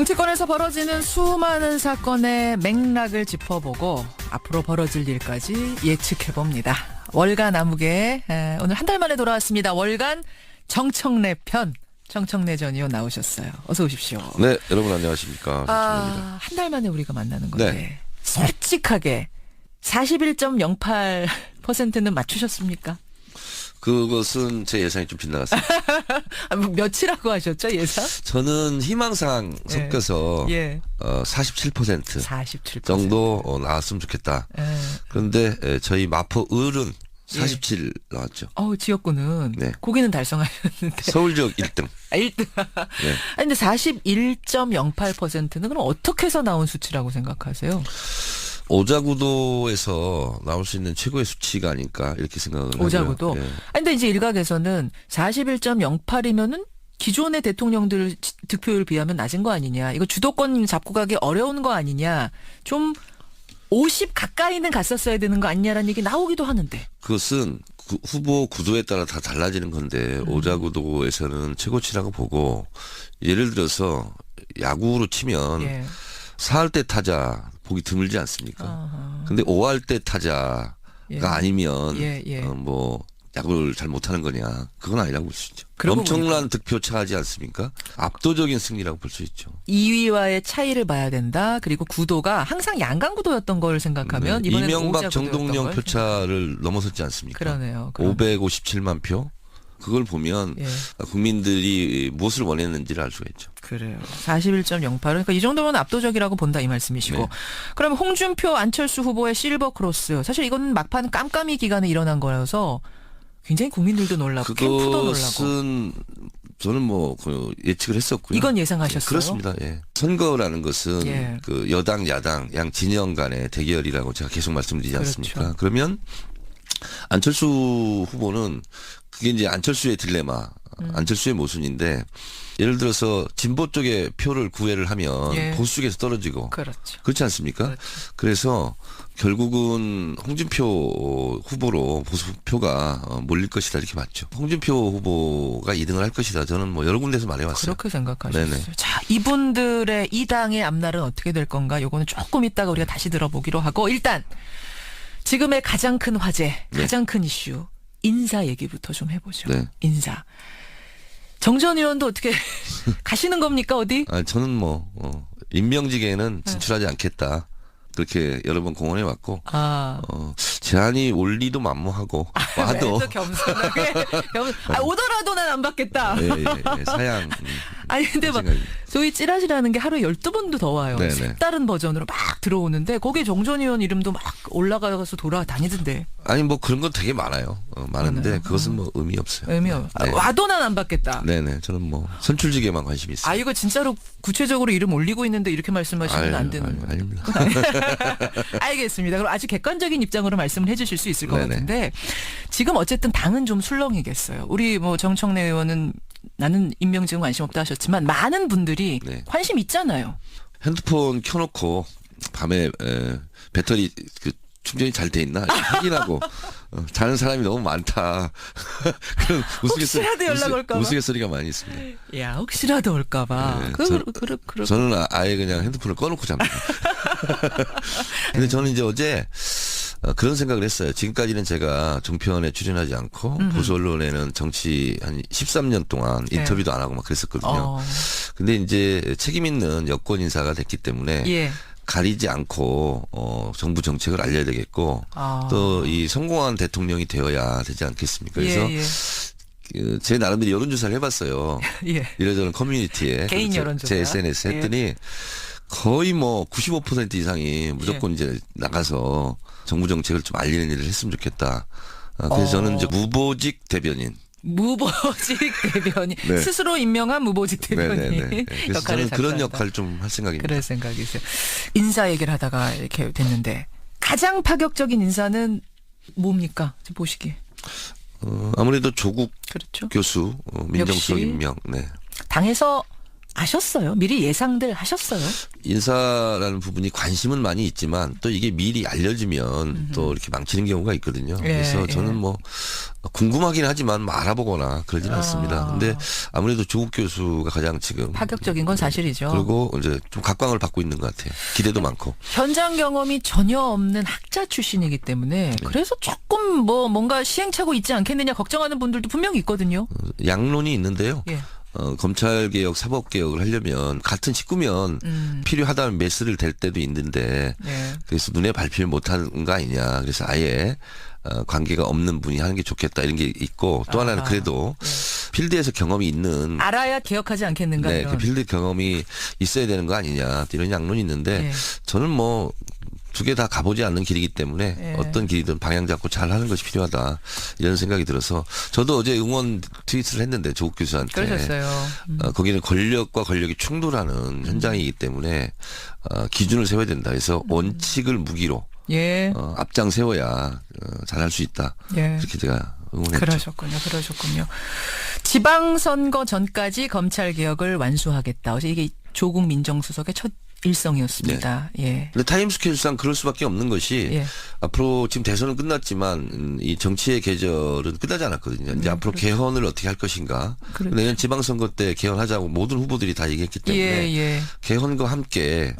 정치권에서 벌어지는 수많은 사건의 맥락을 짚어보고 앞으로 벌어질 일까지 예측해봅니다. 월간 암흑에 오늘 한 달 만에 돌아왔습니다. 월간 정청래 편 정청래 전 의원 나오셨어요. 어서 오십시오. 네, 여러분 안녕하십니까. 정청래입니다. 한 달 만에 우리가 만나는 건데 네. 솔직하게 41.08%는 맞추셨습니까? 그것은 제 예상이 좀 빗나갔습니다. 뭐 몇이라고 하셨죠, 예상? 저는 희망사항 섞여서 예. 47% 47% 정도 나왔으면 좋겠다. 예. 그런데 저희 마포 을은 47 나왔죠. 지역구는 네. 거기는 달성하셨는데 서울 지역 1등. 1등. 네. 아니 근데 41.08%는 그럼 어떻게 해서 나온 수치라고 생각하세요? 오자구도에서 나올 수 있는 최고의 수치가 아닐까 이렇게 생각을 하고요. 오자구도. 예. 아니 근데 이제 일각에서는 41.08이면은 기존의 대통령들 득표율 비하면 낮은 거 아니냐. 이거 주도권 잡고 가기 어려운 거 아니냐. 좀 50 가까이는 갔었어야 되는 거 아니냐라는 얘기 나오기도 하는데. 그것은 후보 구도에 따라 다 달라지는 건데 오자구도에서는 최고치라고 보고 예를 들어서 야구로 치면 예. 4할 때 타자 보기 드물지 않습니까? 아하. 근데 5할 때 타자가 예. 아니면 예. 뭐 야구를 잘 못하는 거냐? 그건 아니라고 볼 수 있죠. 그러고 엄청난 득표 차지 않습니까? 압도적인 승리라고 볼 수 있죠. 2위와의 차이를 봐야 된다. 그리고 구도가 항상 양강 구도였던 걸 생각하면 네. 이번에는 이명박 오자 구도였던 정동영 걸 표차를 넘어섰지 않습니까? 그러네요. 557만 표. 그걸 보면 예. 국민들이 무엇을 원했는지를 알 수가 있죠. 그래요. 41.08. 그러니까 이 정도면 압도적이라고 본다 이 말씀이시고. 네. 그럼 홍준표, 안철수 후보의 실버 크로스. 사실 이건 막판 깜깜이 기간에 일어난 거여서 굉장히 국민들도 놀랍고 캠프도 놀라고. 그것은 저는 예측을 했었고요. 이건 예상하셨어요? 그렇습니다. 예. 선거라는 것은 예. 그 여당, 야당, 양 진영 간의 대결이라고 제가 계속 말씀드리지 그렇죠. 않습니까? 그러면 안철수 후보는 그게 이제 안철수의 딜레마, 안철수의 모순인데 예를 들어서 진보 쪽에 표를 구애를 하면 예. 보수 쪽에서 떨어지고 그렇죠. 그렇지 않습니까? 그렇죠. 그래서 결국은 홍준표 후보로 보수표가 몰릴 것이다 이렇게 봤죠. 홍준표 후보가 2등을 할 것이다. 저는 여러 군데서 말해왔어요. 그렇게 생각하셨어요. 네네. 자, 이분들의 이 당의 앞날은 어떻게 될 건가? 요거는 조금 이따가 우리가 다시 들어보기로 하고 일단 지금의 가장 큰 화제, 네. 가장 큰 이슈 인사 얘기부터 좀 해보죠. 네. 인사. 정 전 의원도 어떻게 가시는 겁니까 어디? 저는 임명직에는 진출하지 않겠다. 그렇게 여러 번 공언해 왔고 제안이 올 리도 만무하고 와도 또 겸손하게 오더라도 난 안 받겠다. 예, 사양. 아니 근데 막 생각입니다. 소위 찌라시라는 게 하루에 12번도 더 와요. 네네. 색다른 버전으로 막 들어오는데 거기에 정 전 의원 이름도 막 올라가서 돌아다니던데. 아니 그런 건 되게 많아요. 많은데 그러나요? 그것은 의미 없어요. 의미 없. 네. 와도 난 안 받겠다. 네네. 저는 선출직에만 관심이 있어요. 이거 진짜로 구체적으로 이름 올리고 있는데 이렇게 말씀하시면 아유, 안 되는 거예요. 아닙니다. 알겠습니다. 그럼 아주 객관적인 입장으로 말씀을 해주실 수 있을 것 네네. 같은데 지금 어쨌든 당은 좀 술렁이겠어요. 우리 정청래 의원은 나는 임명직은 관심 없다 하셨지만 많은 분들이 네. 관심 있잖아요. 핸드폰 켜놓고 밤에 배터리 충전이 잘 돼 있나 확인하고 자는 사람이 너무 많다. 그런 혹시라도 연락 올까 봐. 우스갯소리가 많이 있습니다. 야 혹시라도 올까봐. 네, 저는 아예 그냥 핸드폰을 꺼놓고 잡니다. 근데 저는 이제 어제 그런 생각을 했어요. 지금까지는 제가 종편에 출연하지 않고 보수 언론에는 정치 한 13년 동안 인터뷰도 안 하고 막 그랬었거든요. 근데 이제 책임 있는 여권 인사가 됐기 때문에 예. 가리지 않고 정부 정책을 알려야 되겠고 또 이 성공한 대통령이 되어야 되지 않겠습니까? 그래서 제 나름대로 여론조사를 해봤어요. 예. 이래저래 커뮤니티에 개인 여론조사. 제 SNS 했더니 거의 95% 이상이 무조건 이제 나가서 정부 정책을 좀 알리는 일을 했으면 좋겠다. 그래서 저는 이제 무보직 대변인. 무보직 대변인. 네. 스스로 임명한 무보직 대변인. 네네네. 그래서 역할을 저는 그런 작사한다. 역할을 좀 할 생각입니다. 그럴 생각이세요. 인사 얘기를 하다가 이렇게 됐는데 가장 파격적인 인사는 뭡니까? 지금 보시기에. 아무래도 조국 그렇죠. 교수 민정수석 역시. 임명. 네. 당에서 아셨어요? 미리 예상들 하셨어요? 인사라는 부분이 관심은 많이 있지만 또 이게 미리 알려지면 또 이렇게 망치는 경우가 있거든요. 그래서 저는 뭐 궁금하긴 하지만 뭐 알아보거나 그러진 않습니다. 근데 아무래도 조국 교수가 가장 지금 파격적인 건 사실이죠. 그리고 이제 좀 각광을 받고 있는 것 같아요. 기대도 많고. 현장 경험이 전혀 없는 학자 출신이기 때문에 그래서 조금 뭐 뭔가 시행착오 있지 않겠느냐 걱정하는 분들도 분명히 있거든요. 양론이 있는데요. 예. 검찰개혁, 사법개혁을 하려면 같은 식구면 필요하다면 메스를 댈 때도 있는데 네. 그래서 눈에 밟히를 못하는 거 아니냐. 그래서 아예 관계가 없는 분이 하는 게 좋겠다 이런 게 있고 또 하나는 그래도 필드에서 경험이 있는 알아야 기억하지 않겠는가. 네, 이런. 그 필드 경험이 있어야 되는 거 아니냐 이런 양론이 있는데 네. 저는 뭐 두 개 다 가보지 않는 길이기 때문에 네. 어떤 길이든 방향 잡고 잘 하는 것이 필요하다 이런 생각이 들어서 저도 어제 응원 트윗을 했는데 조국 교수한테 그러셨어요. 거기는 권력과 권력이 충돌하는 현장이기 때문에 기준을 세워야 된다. 그래서 원칙을 무기로 예. 앞장 세워야 잘할 수 있다. 예. 그렇게 제가 응원했죠. 그러셨군요. 지방선거 전까지 검찰개혁을 완수하겠다. 어제 이게 조국 민정수석의 첫 일성이었습니다. 예. 근데 타임 스케줄상 그럴 수밖에 없는 것이 예. 앞으로 지금 대선은 끝났지만 이 정치의 계절은 끝나지 않았거든요. 이제 앞으로 그렇죠. 개헌을 어떻게 할 것인가. 그렇죠. 내년 지방선거 때 개헌하자고 모든 후보들이 다 얘기했기 때문에 예. 개헌과 함께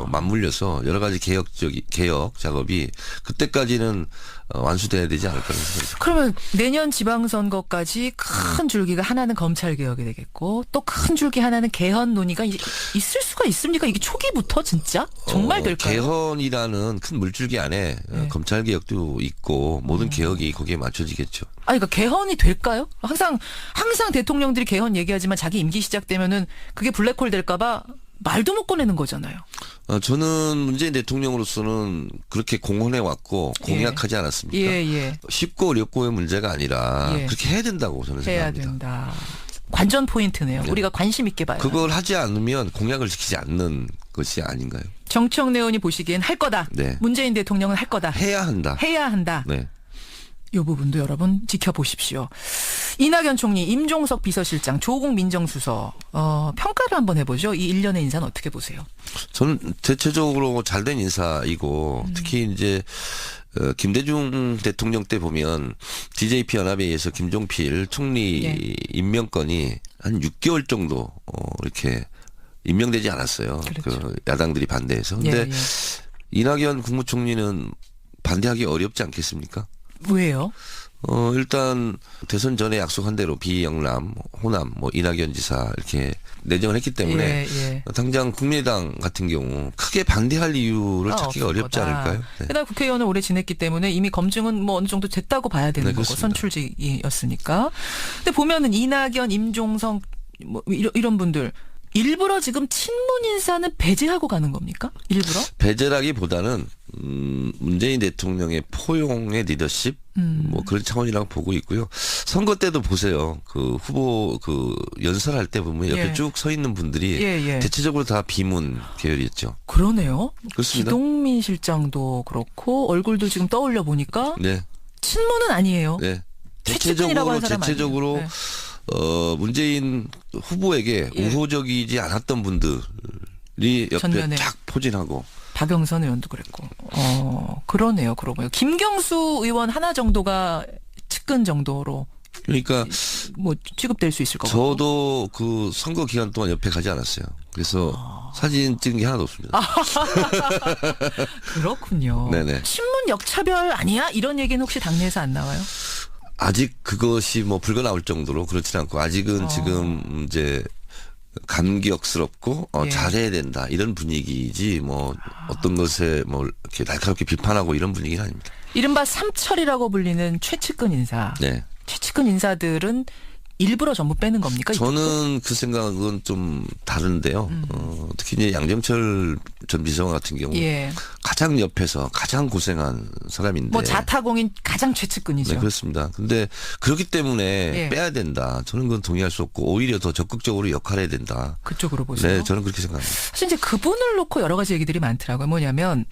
맞물려서 여러 가지 개혁 작업이 그때까지는 완수돼야 되지 않을까 하는 생각이 듭니다. 그러면 내년 지방선거까지 큰 줄기가 하나는 검찰개혁이 되겠고 또 큰 줄기 하나는 개헌 논의가 있을 수가 있습니까? 이게 초기부터 진짜? 정말 될까요? 개헌이라는 큰 물줄기 안에 네. 검찰개혁도 있고 모든 개혁이 거기에 맞춰지겠죠. 그러니까 개헌이 될까요? 항상 대통령들이 개헌 얘기하지만 자기 임기 시작되면은 그게 블랙홀 될까봐 말도 못 꺼내는 거잖아요. 저는 문재인 대통령으로서는 그렇게 공헌해 왔고 공약하지 않았습니까? 예. 쉽고 어렵고의 문제가 아니라 예. 그렇게 해야 된다고 저는 해야 생각합니다. 된다. 관전 포인트네요. 우리가 관심 있게 봐요. 그걸 하지 않으면 공약을 지키지 않는 것이 아닌가요? 정청래 의원이 보시기엔 할 거다. 네. 문재인 대통령은 할 거다. 해야 한다. 해야 한다. 네. 이 부분도 여러분 지켜보십시오. 이낙연 총리, 임종석 비서실장, 조국 민정수석 평가를 한번 해보죠. 이 일련의 인사는 어떻게 보세요? 저는 대체적으로 잘된 인사이고 특히 이제 김대중 대통령 때 보면 DJP 연합에 의해서 김종필 총리 예. 임명권이 한 6개월 정도 이렇게 임명되지 않았어요. 그렇죠. 그 야당들이 반대해서. 근데 예. 이낙연 국무총리는 반대하기 어렵지 않겠습니까? 왜요? 일단 대선 전에 약속한 대로 비영남, 호남, 뭐 이낙연 지사 이렇게 내정을 했기 때문에 예. 당장 국민의당 같은 경우 크게 반대할 이유를 찾기가 없을 어렵지 거다. 않을까요? 네. 게다가 국회의원을 오래 지냈기 때문에 이미 검증은 뭐 어느 정도 됐다고 봐야 되는 네, 거고 그렇습니다. 선출직이었으니까. 근데 보면은 이낙연, 임종석 뭐 이런 분들 일부러 지금 친문 인사는 배제하고 가는 겁니까? 일부러? 배제라기보다는 문재인 대통령의 포용의 리더십 뭐 그런 차원이라고 보고 있고요. 선거 때도 보세요. 그 후보 연설할 때 보면 옆에 예. 쭉 서 있는 분들이 예. 대체적으로 다 비문 계열이었죠. 그러네요. 그렇습니다. 기동민 실장도 그렇고 얼굴도 지금 떠올려 보니까 네. 친문은 아니에요. 네. 최측근이라고 하는 사람 대체적으로 아니에요. 문재인 후보에게 예. 우호적이지 않았던 분들이 옆에 전면에. 쫙 포진하고 박영선 의원도 그랬고. 그러네요. 그러고 보면 김경수 의원 하나 정도가 측근 정도로 그러니까 뭐 취급될 수 있을 것 같고. 저도 그 선거 기간 동안 옆에 가지 않았어요. 그래서 사진 찍은 게 하나도 없습니다. 그렇군요. 네네. 친문 역차별 아니야? 이런 얘기는 혹시 당내에서 안 나와요? 아직 그것이 뭐 불가 나올 정도로 그렇진 않고 아직은 지금 이제 감격스럽고 예. 잘해야 된다 이런 분위기지 뭐 어떤 것에 뭐 이렇게 날카롭게 비판하고 이런 분위기는 아닙니다. 이른바 삼철이라고 불리는 최측근 인사. 네. 최측근 인사들은 일부러 전부 빼는 겁니까? 저는 그 생각은 좀 다른데요. 특히 이제 양정철 전 비서관 같은 경우 예. 가장 옆에서 가장 고생한 사람인데. 뭐 자타공인 가장 최측근이죠. 네, 그렇습니다. 근데 그렇기 때문에 예. 빼야 된다. 저는 그건 동의할 수 없고 오히려 더 적극적으로 역할해야 된다. 그쪽으로 보세요. 네, 저는 그렇게 생각합니다. 사실 이제 그분을 놓고 여러 가지 얘기들이 많더라고요. 뭐냐면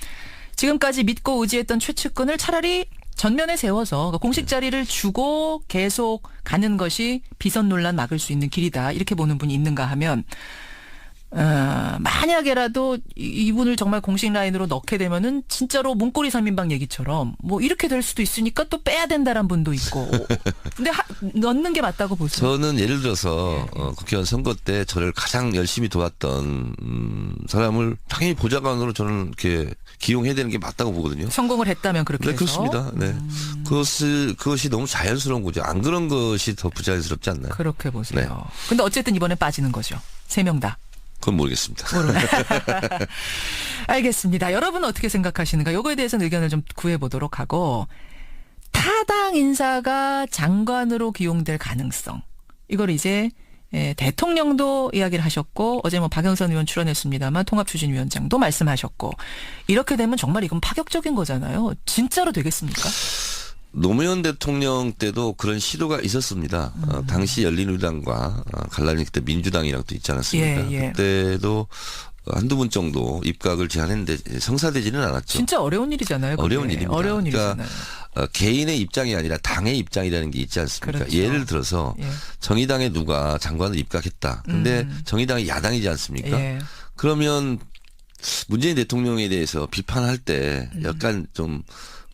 지금까지 믿고 의지했던 최측근을 차라리 전면에 세워서 그러니까 공식 자리를 주고 계속 가는 것이 비선 논란 막을 수 있는 길이다. 이렇게 보는 분이 있는가 하면 만약에라도 이분을 정말 공식 라인으로 넣게 되면은 진짜로 문고리 3인방 얘기처럼 뭐 이렇게 될 수도 있으니까 또 빼야 된다는 분도 있고. 근데 넣는 게 맞다고 보세요? 저는 예를 들어서 국회의원 선거 때 저를 가장 열심히 도왔던 사람을 당연히 보좌관으로 저는 이렇게 기용해야 되는 게 맞다고 보거든요. 성공을 했다면 그렇게 네, 해서. 그렇습니다. 네. 그것이 너무 자연스러운 거죠. 안 그런 것이 더 부자연스럽지 않나요? 그렇게 보세요. 네. 근데 어쨌든 이번에 빠지는 거죠. 3명 다. 그건 모르겠습니다. 알겠습니다. 여러분 어떻게 생각하시는가? 요거에 대해서는 의견을 좀 구해보도록 하고, 타당 인사가 장관으로 기용될 가능성. 이걸 이제 대통령도 이야기를 하셨고, 어제 뭐 박영선 의원 출연했습니다만 통합추진위원장도 말씀하셨고, 이렇게 되면 정말 이건 파격적인 거잖아요. 진짜로 되겠습니까? 노무현 대통령 때도 그런 시도가 있었습니다. 당시 열린우리당과 갈라니 그때 민주당이랑 또 있지 않았습니까? 예. 그때도 한두 분 정도 입각을 제안했는데 성사되지는 않았죠. 진짜 어려운 일이잖아요. 그게. 어려운 일입니다. 어려운 일이잖아요. 개인의 입장이 아니라 당의 입장이라는 게 있지 않습니까? 그렇죠. 예를 들어서 예. 정의당에 누가 장관을 입각했다. 근데 정의당이 야당이지 않습니까? 예. 그러면 문재인 대통령에 대해서 비판할 때 약간 좀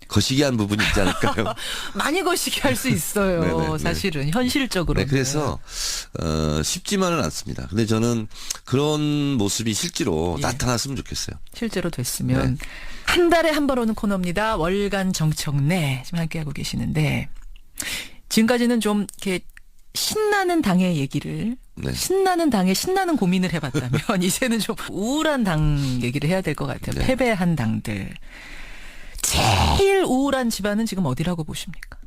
거시기한 부분이 있지 않을까요? 많이 거시기 할 수 있어요. 네네. 사실은 현실적으로. 네, 그래서 쉽지만은 않습니다. 근데 저는 그런 모습이 실제로 예. 나타났으면 좋겠어요. 실제로 됐으면 네. 한 달에 한 번 오는 코너입니다. 월간 정청래 지금 함께하고 계시는데 지금까지는 좀 이렇게 신나는 당의 얘기를 네. 신나는 당의 신나는 고민을 해봤다면 이제는 좀 우울한 당 얘기를 해야 될 것 같아요. 네. 패배한 당들. 제일 우울한 집안은 지금 어디라고 보십니까?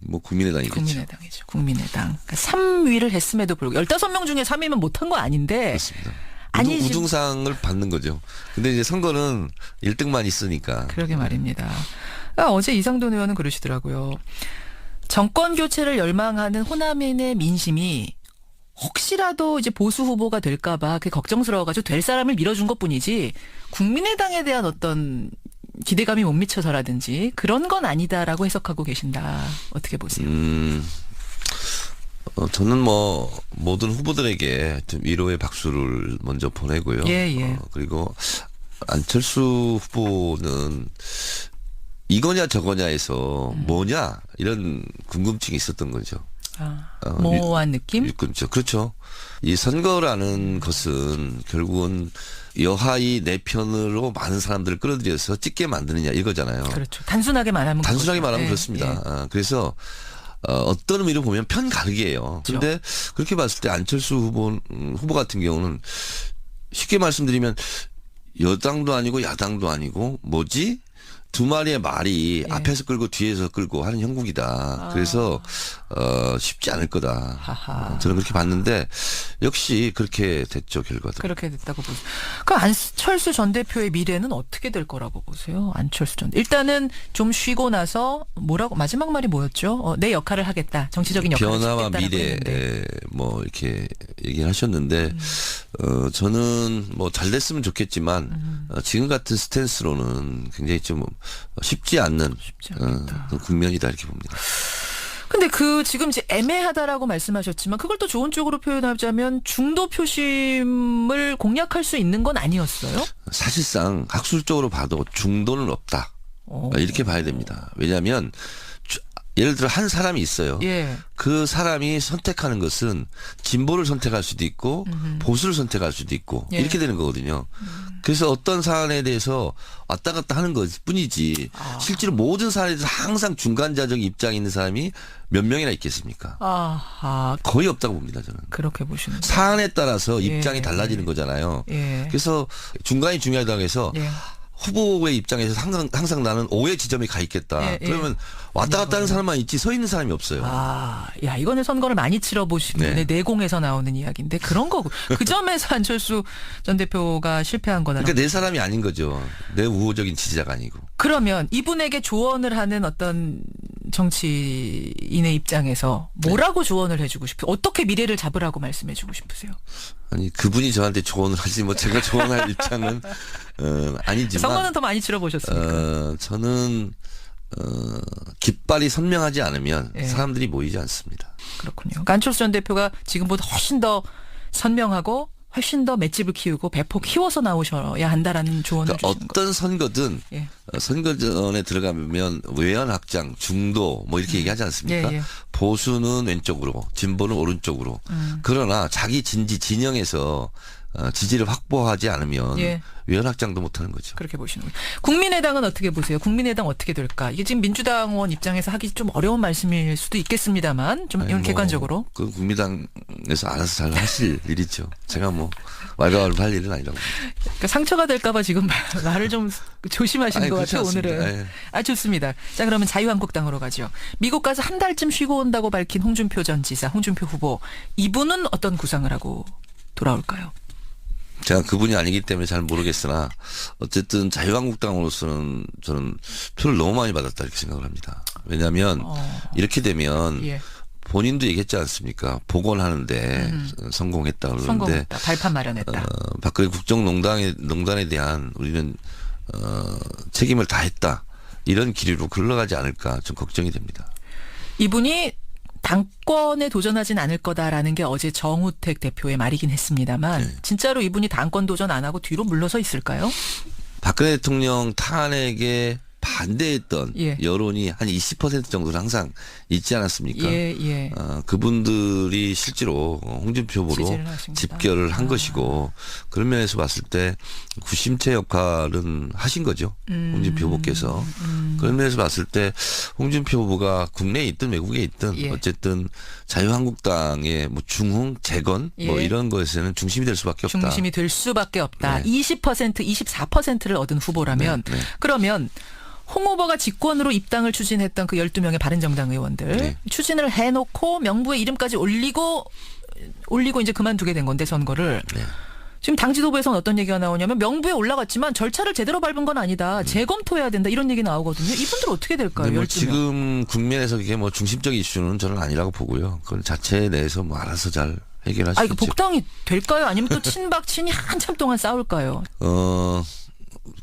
뭐 국민의당이겠죠. 국민의당이죠. 국민의당. 그러니까 3위를 했음에도 불구하고 15명 중에 3위면 못한 거 아닌데 그렇습니다. 아니, 우등상을 받는 거죠. 근데 이제 선거는 1등만 있으니까. 그러게 말입니다. 어제 이상돈 의원은 그러시더라고요. 정권 교체를 열망하는 호남인의 민심이 혹시라도 이제 보수 후보가 될까봐 그게 걱정스러워가지고 될 사람을 밀어준 것뿐이지 국민의당에 대한 어떤 기대감이 못 미쳐서라든지 그런 건 아니다라고 해석하고 계신다. 어떻게 보세요? 저는 뭐 모든 후보들에게 좀 위로의 박수를 먼저 보내고요. 예. 그리고 안철수 후보는 이거냐 저거냐에서 뭐냐 이런 궁금증이 있었던 거죠. 모호한 느낌? 그렇죠. 이 선거라는 것은 결국은 여하의 내 편으로 많은 사람들을 끌어들여서 찍게 만드느냐 이거잖아요. 그렇죠. 단순하게 말하면 그렇습니다. 그래서 어떤 의미로 보면 편가르기예요. 그런데 그렇게 봤을 때 안철수 후보 같은 경우는 쉽게 말씀드리면 여당도 아니고 야당도 아니고 뭐지? 두 마리의 말이 앞에서 끌고 뒤에서 끌고 하는 형국이다. 그래서 쉽지 않을 거다. 저는 그렇게 봤는데 역시 그렇게 됐죠, 결과도. 그렇게 됐다고 보세요. 그 안철수 전 대표의 미래는 어떻게 될 거라고 보세요? 안철수 전 일단은 좀 쉬고 나서 뭐라고 마지막 말이 뭐였죠? 내 역할을 하겠다. 정치적인 역할을 변화와 하겠다라고 미래 했는데. 뭐 이렇게 얘기하셨는데 저는 뭐 잘 됐으면 좋겠지만 지금 같은 스탠스로는 굉장히 좀 쉽지 않는 그런 국면이다 이렇게 봅니다. 근데 지금 이제 애매하다라고 말씀하셨지만 그걸 또 좋은 쪽으로 표현하자면 중도 표심을 공략할 수 있는 건 아니었어요? 사실상 학술적으로 봐도 중도는 없다. 이렇게 봐야 됩니다. 왜냐하면 예를 들어 한 사람이 있어요. 예. 그 사람이 선택하는 것은 진보를 선택할 수도 있고 보수를 선택할 수도 있고 이렇게 되는 거거든요. 그래서 어떤 사안에 대해서 왔다 갔다 하는 것 뿐이지 실제로 모든 사안에 대해서 항상 중간자적 입장에 있는 사람이 몇 명이나 있겠습니까? 거의 없다고 봅니다, 저는. 그렇게 보시는. 사안에 따라서 입장이 달라지는 거잖아요. 그래서 중간이 중요하다고 해서 후보의 입장에서 항상 나는 오해 지점에 가 있겠다. 그러면 왔다 갔다 하는 사람만 있지 서 있는 사람이 없어요. 야, 이거는 선거를 많이 치러보신 분의 내공에서 나오는 이야기인데 그런 거고. 그 점에서 안철수 전 대표가 실패한 거다. 그러니까 내 사람이 아닌 거죠. 내 우호적인 지지자가 아니고. 그러면 이분에게 조언을 하는 어떤 정치인의 입장에서 뭐라고 조언을 해주고 싶으세요? 어떻게 미래를 잡으라고 말씀해주고 싶으세요? 아니 그분이 저한테 조언을 하지 뭐 제가 조언할 입장은 아니지만 선거는 더 많이 치러보셨으니까. 저는 깃발이 선명하지 않으면 사람들이 모이지 않습니다. 그렇군요. 안철수 전 대표가 지금보다 훨씬 더 선명하고 훨씬 더 맷집을 키우고 배포 키워서 나오셔야 한다라는 조언을 그러니까 주신 거. 어떤 선거든 예. 선거전에 들어가면 외연 확장, 중도 뭐 이렇게 얘기하지 않습니까? 예, 예. 보수는 왼쪽으로, 진보는 오른쪽으로. 그러나 자기 진영에서 지지를 확보하지 않으면 예. 외연 확장도 못하는 거죠. 그렇게 보시는군요. 국민의당은 어떻게 보세요? 국민의당 어떻게 될까? 이게 지금 민주당원 입장에서 하기 좀 어려운 말씀일 수도 있겠습니다만 좀 이건 객관적으로. 그 국민당에서 알아서 잘 하실 일이죠. 제가 뭐 왈가왈부할 일은 아니라고. 그러니까 상처가 될까봐 지금 말을 좀 조심하시는 아니, 것 그렇지 같아요. 않습니다. 오늘은. 예. 아 좋습니다. 자 그러면 자유한국당으로 가죠. 미국 가서 한 달쯤 쉬고 온다고 밝힌 홍준표 전 지사, 홍준표 후보. 이분은 어떤 구상을 하고 돌아올까요? 제가 그분이 아니기 때문에 잘 모르겠으나 어쨌든 자유한국당으로서는 저는 표를 너무 많이 받았다 이렇게 생각을 합니다. 왜냐하면 이렇게 되면 예. 본인도 얘기했지 않습니까? 복원하는데 성공했다 그러는데 성공했다. 발판 마련했다. 박근혜 국정농단에 대한 우리는 책임을 다했다. 이런 기류로 흘러가지 않을까 좀 걱정이 됩니다. 이분이 당권에 도전하진 않을 거다라는 게 어제 정우택 대표의 말이긴 했습니다만 네. 진짜로 이분이 당권 도전 안 하고 뒤로 물러서 있을까요? 박근혜 대통령 탄핵에 반대했던 예. 여론이 한 20% 정도는 항상 있지 않았습니까? 예, 예. 그분들이 실제로 홍준표 후보로 지지를 하십니다. 집결을 한 것이고 그런 면에서 봤을 때 구심체 역할은 하신 거죠. 홍준표 후보께서. 그런 면에서 봤을 때 홍준표 후보가 국내에 있든 외국에 있든 예. 어쨌든 자유한국당의 뭐 중흥, 재건 뭐 예. 이런 것에는 중심이 될 수밖에 없다. 중심이 될 수밖에 없다. 네. 20%, 24%를 얻은 후보라면 네, 네. 그러면 홍 후보가 직권으로 입당을 추진했던 그 12명의 바른정당 의원들 네. 추진을 해놓고 명부에 이름까지 올리고 이제 그만두게 된 건데 선거를. 네. 지금 당 지도부에서는 어떤 얘기가 나오냐면 명부에 올라갔지만 절차를 제대로 밟은 건 아니다. 재검토해야 된다. 이런 얘기 나오거든요. 이분들 어떻게 될까요? 근데 뭐 12명. 지금 국면에서 그게 뭐 중심적 이슈는 저는 아니라고 보고요. 그건 자체 내에서 뭐 알아서 잘 해결하시겠죠. 이거 복당이 될까요? 아니면 또 친박 친이 한참 동안 싸울까요?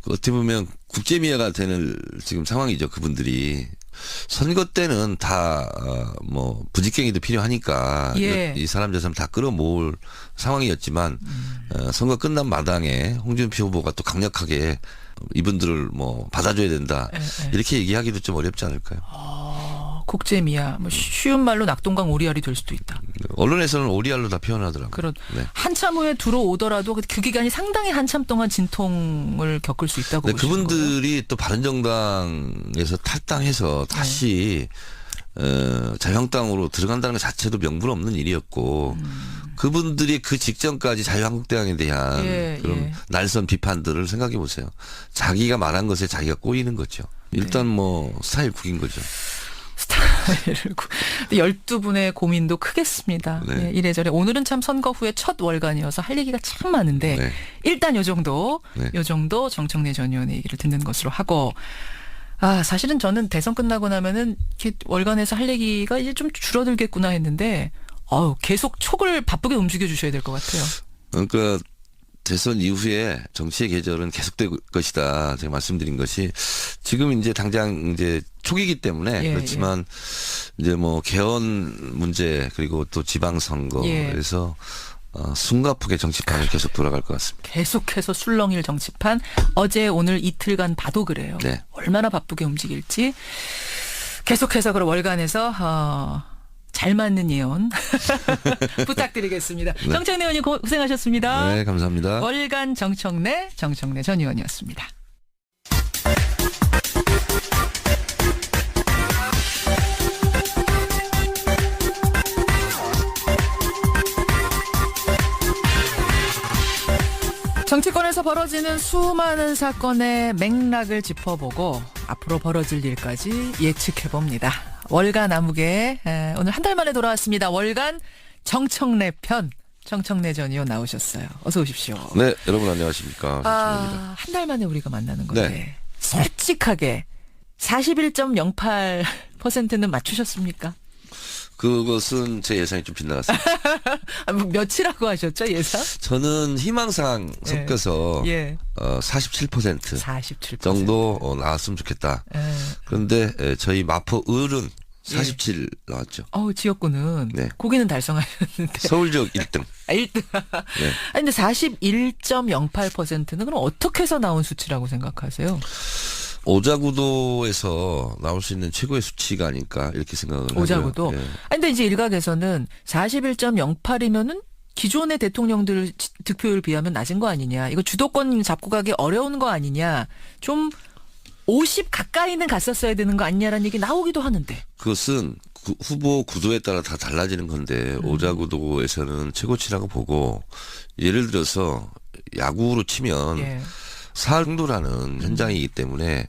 어떻게 보면 국제미아가 되는 지금 상황이죠. 그분들이. 선거 때는 다, 뭐, 부직갱이도 필요하니까. 예. 이 사람 저 사람 다 끌어모을 상황이었지만, 선거 끝난 마당에 홍준표 후보가 또 강력하게 이분들을 뭐, 받아줘야 된다. 이렇게 얘기하기도 좀 어렵지 않을까요? 국제미아, 뭐 쉬운 말로 낙동강 오리알이 될 수도 있다. 언론에서는 오리알로 다 표현하더라고요. 네. 한참 후에 들어오더라도 그 기간이 상당히 한참 동안 진통을 겪을 수 있다고 보시는 거예요? 그분들이 또 바른정당에서 탈당해서 다시 자유한국당으로 들어간다는 것 자체도 명분 없는 일이었고 그분들이 그 직전까지 자유한국당에 대한 그런 날선 비판들을 생각해 보세요. 자기가 말한 것에 자기가 꼬이는 거죠. 일단 뭐 스타일 국인 거죠. 스타일을 12분의 고민도 크겠습니다. 네. 예, 이래저래 오늘은 참 선거 후에 첫 월간이어서 할 얘기가 참 많은데 네. 일단 요 정도 정청래 전 의원의 얘기를 듣는 것으로 하고 사실은 저는 대선 끝나고 나면은 이렇게 월간에서 할 얘기가 이제 좀 줄어들겠구나 했는데 계속 촉을 바쁘게 움직여 주셔야 될 것 같아요. 그러니까 대선 이후에 정치의 계절은 계속될 것이다. 제가 말씀드린 것이 지금 이제 당장 이제 초기이기 때문에 그렇지만 이제 뭐 개헌 문제 그리고 또 지방선거에서 숨가쁘게 정치판이 계속 돌아갈 것 같습니다. 계속해서 술렁일 정치판 어제 오늘 이틀간 봐도 그래요. 네. 얼마나 바쁘게 움직일지 계속해서 그럼 월간에서 잘 맞는 예언 부탁드리겠습니다. 네. 정청래 의원님 고생하셨습니다. 네, 감사합니다. 월간 정청래 전 의원이었습니다. 정치권에서 벌어지는 수많은 사건의 맥락을 짚어보고 앞으로 벌어질 일까지 예측해봅니다. 월간 아무개 오늘 한 달 만에 돌아왔습니다. 월간 정청래 편 정청래 전 의원 나오셨어요. 어서 오십시오. 네, 여러분 안녕하십니까. 정청래입니다. 한 달 만에 우리가 만나는 건데 솔직하게 41.08%는 맞추셨습니까? 그것은 제 예상이 좀 빗나갔습니다. 몇이라고 하셨죠 예상? 저는 희망상 섞여서 47% 47% 정도 나왔으면 좋겠다. 그런데 저희 마포 을은 47 나왔죠. 지역구는 네. 거기는 달성하셨는데. 서울 지역 1등. 1등. 네. 아니 근데 41.08%는 그럼 어떻게 해서 나온 수치라고 생각하세요? 오자구도에서 나올 수 있는 최고의 수치가 아닐까 이렇게 생각을 하고요. 오자구도. 예. 아니 근데 이제 일각에서는 41.08이면은 기존의 대통령들 득표율 비하면 낮은 거 아니냐. 이거 주도권 잡고 가기 어려운 거 아니냐. 좀 50 가까이는 갔었어야 되는 거 아니냐라는 얘기 나오기도 하는데. 그것은 후보 구도에 따라 다 달라지는 건데 오자구도에서는 최고치라고 보고 예를 들어서 야구로 치면 예. 사흥도라는 현장이기 때문에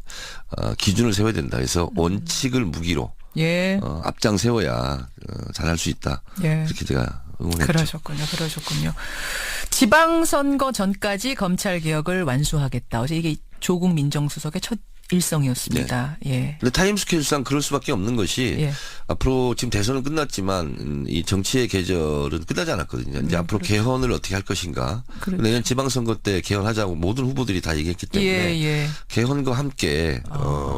기준을 세워야 된다. 해서 원칙을 무기로 예. 앞장 세워야 잘할 수 있다. 예. 그렇게 제가 응원했죠. 그러셨군요. 지방선거 전까지 검찰 개혁을 완수하겠다. 어제 이게 조국 민정수석의 첫 일성이었습니다. 예. 근데 타임스케줄상 그럴 수밖에 없는 것이 예. 앞으로 지금 대선은 끝났지만 이 정치의 계절은 끝나지 않았거든요. 이제 앞으로 개헌을 어떻게 할 것인가. 그렇죠. 내년 지방선거 때 개헌하자고 모든 후보들이 다 얘기했기 때문에 예. 개헌과 함께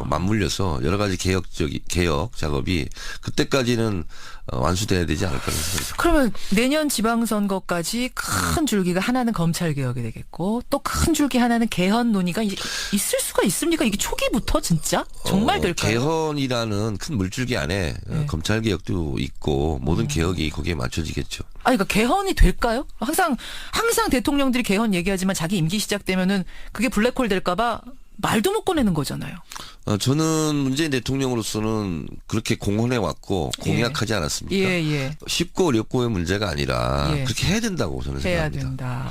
맞물려서 여러 가지 개혁 작업이 그때까지는 완수돼야 되지 않을까 하는 생각이 듭니다. 그러면 내년 지방선거까지 큰 줄기가 하나는 검찰 개혁이 되겠고 또 큰 줄기 하나는 개헌 논의가 있을 수가 있습니까? 이게 초기부터 진짜 정말 될까요? 개헌이라는 큰 물줄기 안에 검찰 개혁도 있고 모든 개혁이 거기에 맞춰지겠죠. 그러니까 개헌이 될까요? 항상 대통령들이 개헌 얘기하지만 자기 임기 시작되면은 그게 블랙홀 될까봐 말도 못 꺼내는 거잖아요. 저는 문재인 대통령으로서는 그렇게 공헌해 왔고 공약하지 않았습니까? 예. 쉽고 어렵고의 문제가 아니라 예. 그렇게 해야 된다고 저는 해야 생각합니다. 된다.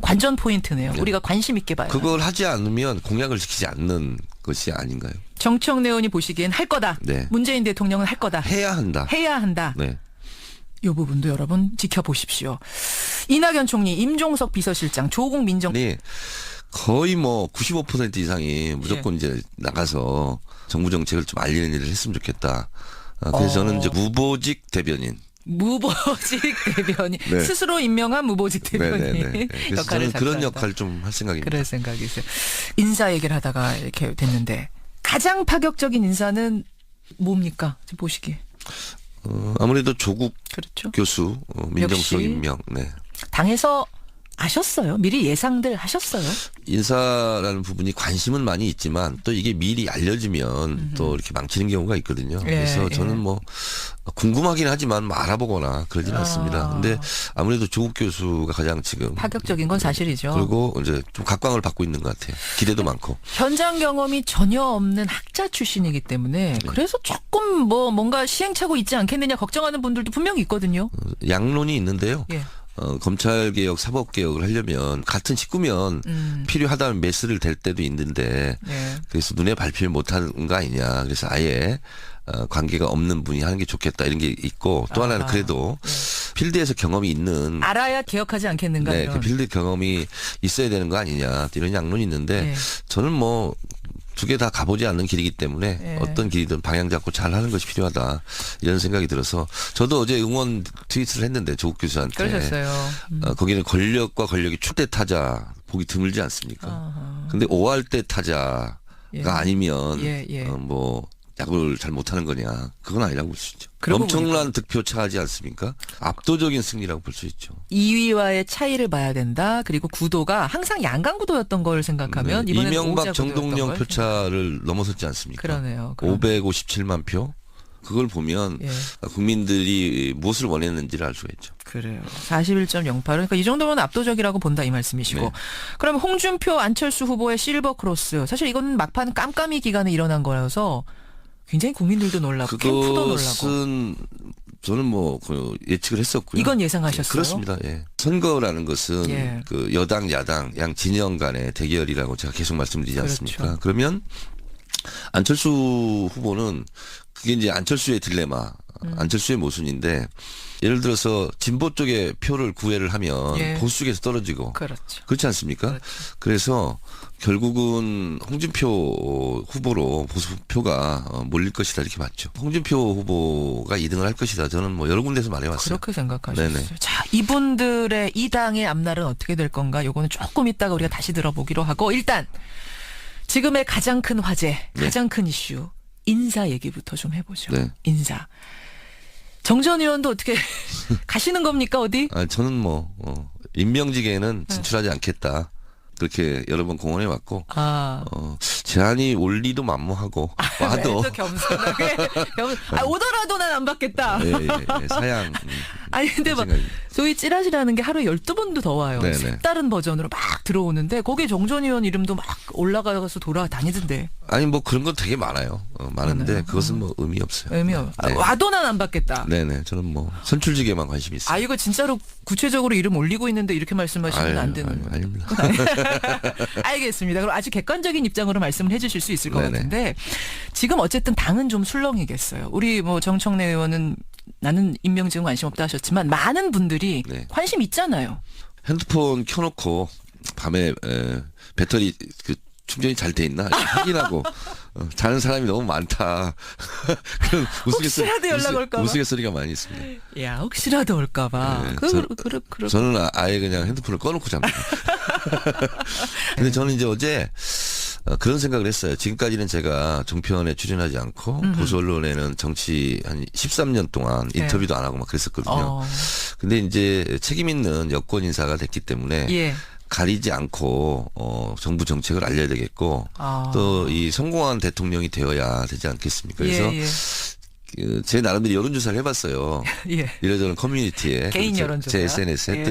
관전 포인트네요. 우리가 관심 있게 봐요. 그걸 하지 않으면 공약을 지키지 않는 것이 아닌가요? 정청래 의원이 보시기엔 할 거다. 네. 문재인 대통령은 할 거다. 해야 한다. 해야 한다. 네. 이 부분도 여러분 지켜보십시오. 이낙연 총리, 임종석 비서실장, 조국 민정 네. 거의 뭐 95% 이상이 무조건 이제 나가서 정부 정책을 좀 알리는 일을 했으면 좋겠다. 그래서 저는 이제 무보직 대변인. 무보직 대변인 네. 스스로 임명한 무보직 대변인 네네네. 그래서 역할을 저는 그런 작성한다. 역할을 좀 할 생각입니다. 그럴 생각이세요. 인사 얘기를 하다가 이렇게 됐는데 가장 파격적인 인사는 뭡니까? 지금 보시기에. 아무래도 조국 그렇죠. 교수 민정수석 역시. 임명. 네. 당에서 아셨어요? 미리 예상들 하셨어요? 인사라는 부분이 관심은 많이 있지만 또 이게 미리 알려지면 또 이렇게 망치는 경우가 있거든요. 그래서 저는 뭐 궁금하긴 하지만 뭐 알아보거나 그러지는 않습니다. 근데 아무래도 조국 교수가 가장 지금 파격적인 건 사실이죠. 그리고 이제 좀 각광을 받고 있는 것 같아요. 기대도 많고. 현장 경험이 전혀 없는 학자 출신이기 때문에 그래서 조금 뭔가 시행착오 있지 않겠느냐 걱정하는 분들도 분명히 있거든요. 양론이 있는데요. 예. 검찰개혁, 사법개혁을 하려면 같은 식구면 필요하다면 매스를 댈 때도 있는데 네. 그래서 눈에 밟히를 못하는 거 아니냐. 그래서 아예 관계가 없는 분이 하는 게 좋겠다 이런 게 있고 또 하나는 그래도 필드에서 경험이 있는 알아야 개혁하지 않겠는가 네, 이런. 그 필드 경험이 있어야 되는 거 아니냐 이런 양론이 있는데 네. 저는 뭐 두 개 다 가보지 않는 길이기 때문에 네. 어떤 길이든 방향 잡고 잘 하는 것이 필요하다 이런 생각이 들어서 저도 어제 응원 트윗을 했는데 조국 교수한테 그러셨어요. 거기는 권력과 권력이 축대 타자 보기 드물지 않습니까? 근데 5할 때 타자가 예. 아니면 예. 뭐 야구를 잘 못하는 거냐 그건 아니라고 볼 수 있죠. 그러고 엄청난 득표 차하지 않습니까? 압도적인 승리라고 볼 수 있죠. 2위와의 차이를 봐야 된다. 그리고 구도가 항상 양강 구도였던 걸 생각하면 네. 이번에는 이명박 오자 구도였던 정동영 걸. 표차를 넘어섰지 않습니까? 그러네요. 557만 표. 그걸 보면 예. 국민들이 무엇을 원했는지를 알 수가 있죠. 그래요. 41.08. 그러니까 이 정도면 압도적이라고 본다 이 말씀이시고. 네. 그럼 홍준표, 안철수 후보의 실버 크로스. 사실 이건 막판 깜깜이 기간에 일어난 거라서 굉장히 국민들도 놀라고 캠프도 놀라고. 그것은 저는 뭐 예측을 했었고요. 이건 예상하셨어요? 그렇습니다. 예. 선거라는 것은 예. 그 여당, 야당, 양 진영 간의 대결이라고 제가 계속 말씀드리지 그렇죠. 않습니까? 그러면 안철수 후보는 그게 이제 안철수의 딜레마, 안철수의 모순인데 예를 들어서 진보 쪽에 표를 구애를 하면 예. 보수 쪽에서 떨어지고 그렇죠. 그렇지 않습니까? 그래서 결국은 홍준표 후보로 보수 표가 몰릴 것이다 이렇게 봤죠. 홍준표 후보가 2등을 할 것이다. 저는 뭐 여러 군데서 말해왔어요. 그렇게 생각하셨어요. 네네. 자, 이분들의 이 당의 앞날은 어떻게 될 건가? 요거는 조금 있다가 우리가 다시 들어보기로 하고 일단 지금의 가장 큰 화제, 가장 큰 이슈 인사 얘기부터 좀 해보죠. 네. 인사. 정 전 의원도 어떻게 가시는 겁니까 어디? 아, 저는 뭐 임명직에는 진출하지 않겠다. 그렇게 여러 번 공언해 왔고 아. 제안이 올 리도 만무하고 와도 왜 겸손하게 오더라도 난 안 받겠다. 예, 사양. 아니 근데 막 생각입니다. 저희 찌라시라는 게 하루에 12번도 더 와요. 네네. 색다른 버전으로 막 들어오는데 거기에 정전 의원 이름도 막 올라가서 돌아다니던데. 아니 뭐 그런 건 되게 많아요. 많은데 많아요? 그것은 뭐 의미 없어요. 의미 없. 네. 와도 난 안 받겠다. 네네. 저는 뭐 선출직에만 관심이 있어요. 아 이거 진짜로 구체적으로 이름 올리고 있는데 이렇게 말씀하시면 안 되는. 아닙니다. 알겠습니다. 그럼 아주 객관적인 입장으로 말씀을 해주실 수 있을 것 네네. 같은데 지금 어쨌든 당은 좀 술렁이겠어요. 우리 뭐 정청래 의원은 나는 임명직은 관심 없다 하셨지만 많은 분들이 네. 관심 있잖아요. 핸드폰 켜놓고 밤에 배터리 그 충전이 잘 돼 있나 확인하고 자는 사람이 너무 많다. 그런 혹시라도 연락 올까 봐? 우스갯소리가 많이 있습니다. 야 혹시라도 올까봐. 네, 그렇. 저는 아예 그냥 핸드폰을 꺼놓고 잡니다. 근데 저는 이제 어제 그런 생각을 했어요. 지금까지는 제가 종편에 출연하지 않고 보수 언론에는 정치 한 13년 동안 네. 인터뷰도 안 하고 막 그랬었거든요. 근데 이제 책임 있는 여권 인사가 됐기 때문에 예. 가리지 않고 정부 정책을 알려야 되겠고 또 이 성공한 대통령이 되어야 되지 않겠습니까? 그래서 예. 제 나름대로 여론조사를 해봤어요. 예. 이래저래 커뮤니티에 개인 제 여론조사요? SNS에 예.